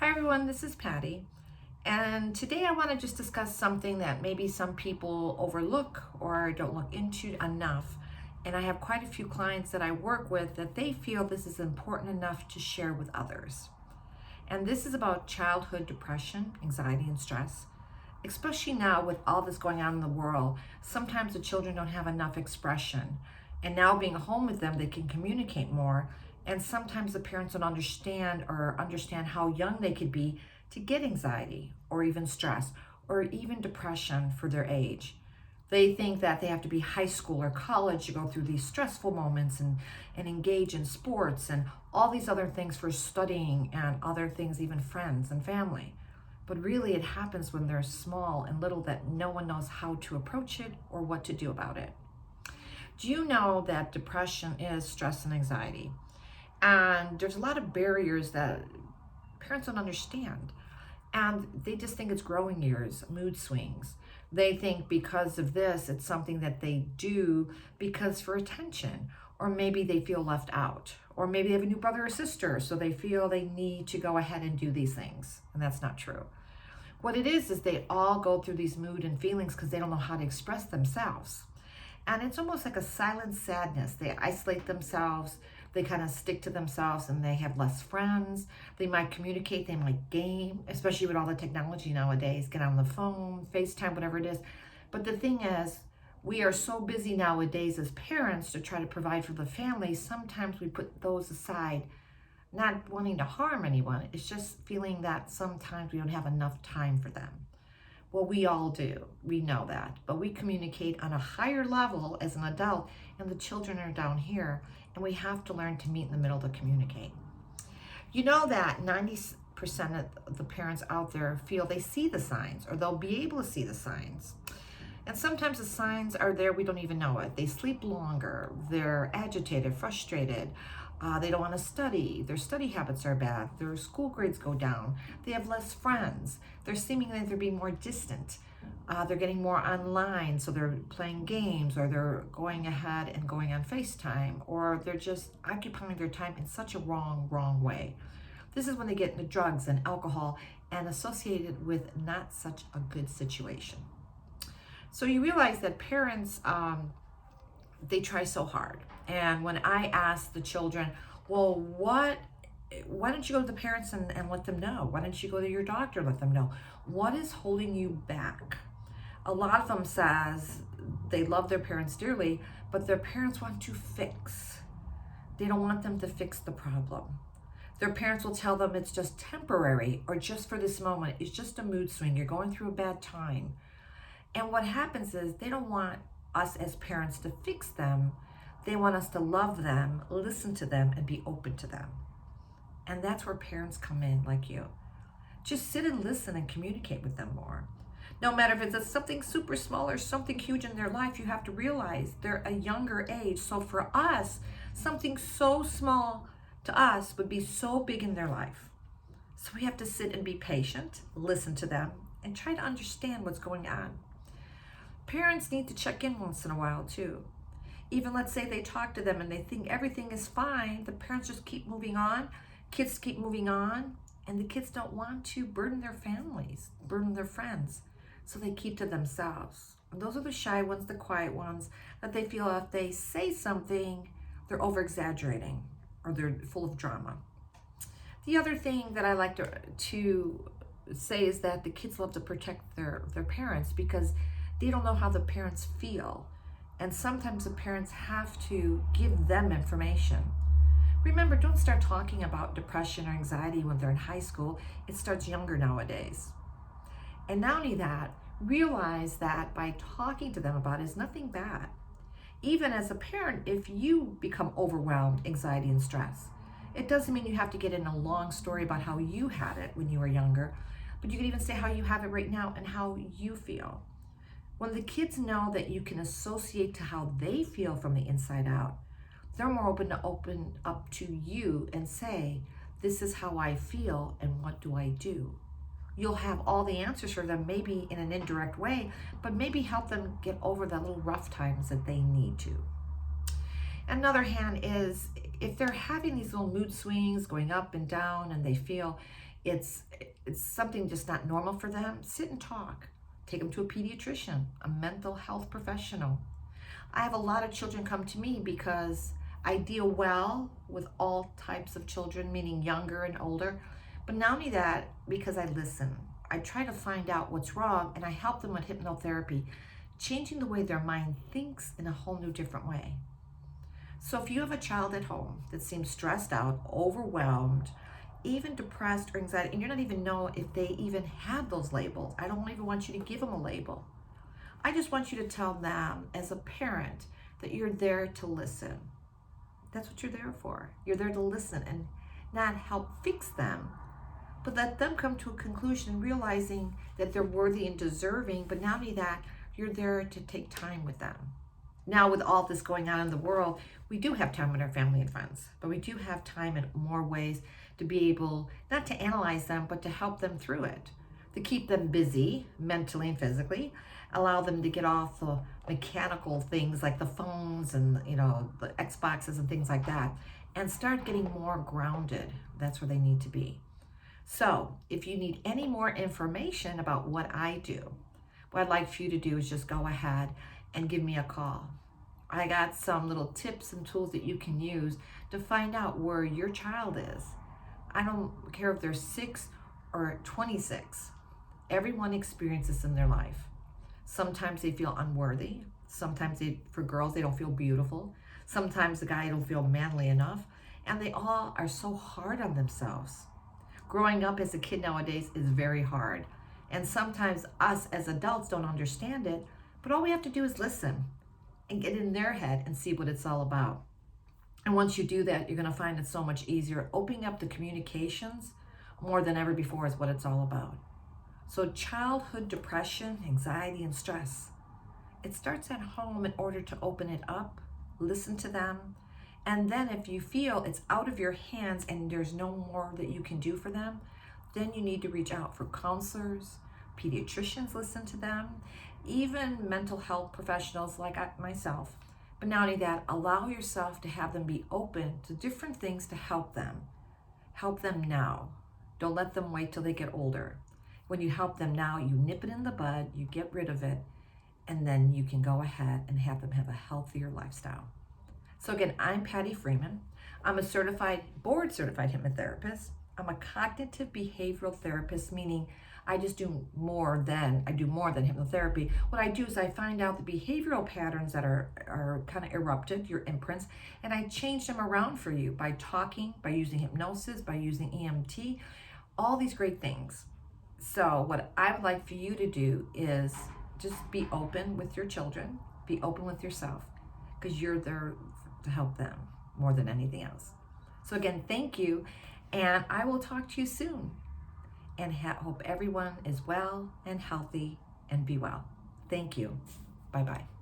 Hi everyone, this is Patty, and today I want to just discuss something that maybe some people overlook or don't look into enough. And I have quite a few clients that I work with that they feel this is important enough to share with others. And this is about childhood depression, anxiety, and stress. Especially now with all this going on in the world, sometimes the children don't have enough expression. And now being home with them, they can communicate more. And sometimes the parents don't understand how young they could be to get anxiety or even stress or even depression for their age. They think that they have to be high school or college to go through these stressful moments and engage in sports and all these other things for studying and other things, even friends and family. But really it happens when they're small and little that no one knows how to approach it or what to do about it. Do you know that depression is stress and anxiety? And there's a lot of barriers that parents don't understand. And they just think it's growing years, mood swings. They think because of this, it's something that they do because for attention, or maybe they feel left out, or maybe they have a new brother or sister, so they feel they need to go ahead and do these things. And that's not true. What it is they all go through these mood and feelings because they don't know how to express themselves. And it's almost like a silent sadness. They isolate themselves, they kind of stick to themselves, and they have less friends. They might communicate, they might game, especially with all the technology nowadays, get on the phone, FaceTime, whatever it is. But the thing is, we are so busy nowadays as parents to try to provide for the family, sometimes we put those aside, not wanting to harm anyone. It's just feeling that sometimes we don't have enough time for them. Well, we all do. We know that. But we communicate on a higher level as an adult, and the children are down here, and we have to learn to meet in the middle to communicate. You know that 90% of the parents out there feel they see the signs, or they'll be able to see the signs. And sometimes the signs are there, we don't even know it. They sleep longer, they're agitated, frustrated, they don't want to study, their study habits are bad, their school grades go down, they have less friends, they're being more distant, they're getting more online, so they're playing games, or they're going ahead and going on FaceTime, or they're just occupying their time in such a wrong way. This is when they get into drugs and alcohol and associated with not such a good situation. So you realize that parents, they try so hard. And when I ask the children, well, why don't you go to the parents and let them know? Why don't you go to your doctor and let them know? What is holding you back? A lot of them says they love their parents dearly, but their parents want to fix. They don't want them to fix the problem. Their parents will tell them it's just temporary or just for this moment. It's just a mood swing. You're going through a bad time. And what happens is they don't want us as parents to fix them. They want us to love them, listen to them, and be open to them. And that's where parents come in, like you. Just sit and listen and communicate with them more. No matter if it's something super small or something huge in their life, you have to realize they're a younger age. So for us, something so small to us would be so big in their life. So we have to sit and be patient, listen to them, and try to understand what's going on. Parents need to check in once in a while too. Even let's say they talk to them and they think everything is fine, the parents just keep moving on, kids keep moving on, and the kids don't want to burden their families, burden their friends, so they keep to themselves. And those are the shy ones, the quiet ones, that they feel if they say something, they're over-exaggerating or they're full of drama. The other thing that I like to say is that the kids love to protect their parents because they don't know how the parents feel. And sometimes the parents have to give them information. Remember, don't start talking about depression or anxiety when they're in high school. It starts younger nowadays. And not only that, realize that by talking to them about it is nothing bad. Even as a parent, if you become overwhelmed, anxiety and stress, it doesn't mean you have to get in a long story about how you had it when you were younger, but you can even say how you have it right now and how you feel. When the kids know that you can associate to how they feel from the inside out, they're more open up to you and say, this is how I feel and what do I do? You'll have all the answers for them, maybe in an indirect way, but maybe help them get over the little rough times that they need to. Another hand is if they're having these little mood swings going up and down and they feel it's something just not normal for them, sit and talk. Take them to a pediatrician, a mental health professional. I have a lot of children come to me because I deal well with all types of children, meaning younger and older. But not only that, because I listen. I try to find out what's wrong, and I help them with hypnotherapy, changing the way their mind thinks in a whole new different way. So if you have a child at home that seems stressed out, overwhelmed, even depressed or anxiety, and you don't even know if they even have those labels, I don't even want you to give them a label. I just want you to tell them as a parent that you're there to listen. That's what you're there for. You're there to listen and not help fix them, but let them come to a conclusion, realizing that they're worthy and deserving. But not only that, you're there to take time with them. Now, with all this going on in the world, we do have time with our family and friends, but we do have time in more ways to be able, not to analyze them, but to help them through it, to keep them busy mentally and physically, allow them to get off the mechanical things like the phones and, the Xboxes and things like that, and start getting more grounded. That's where they need to be. So if you need any more information about what I do, what I'd like for you to do is just go ahead and give me a call. I got some little tips and tools that you can use to find out where your child is. I don't care if they're 6 or 26. Everyone experiences in their life. Sometimes they feel unworthy. Sometimes for girls, they don't feel beautiful. Sometimes the guy don't feel manly enough. And they all are so hard on themselves. Growing up as a kid nowadays is very hard. And sometimes us as adults don't understand it, but all we have to do is listen and get in their head and see what it's all about. And once you do that, you're going to find it so much easier. Opening up the communications more than ever before is what it's all about. So childhood depression, anxiety, and stress, it starts at home. In order to open it up, listen to them. And then if you feel it's out of your hands and there's no more that you can do for them, then you need to reach out for counselors, pediatricians, listen to them, even mental health professionals like myself. But not only that, allow yourself to have them be open to different things to help them. Help them now. Don't let them wait till they get older. When you help them now, you nip it in the bud, you get rid of it, and then you can go ahead and have them have a healthier lifestyle. So again, I'm Pattie Freeman. I'm a board-certified hypnotherapist. I'm a cognitive behavioral therapist, meaning I do more than hypnotherapy. What I do is I find out the behavioral patterns that are kind of erupted, your imprints, and I change them around for you by talking, by using hypnosis, by using EMT, all these great things. So what I would like for you to do is just be open with your children, be open with yourself, because you're there to help them more than anything else. So again, thank you, and I will talk to you soon. And hope everyone is well and healthy and be well. Thank you. Bye-bye.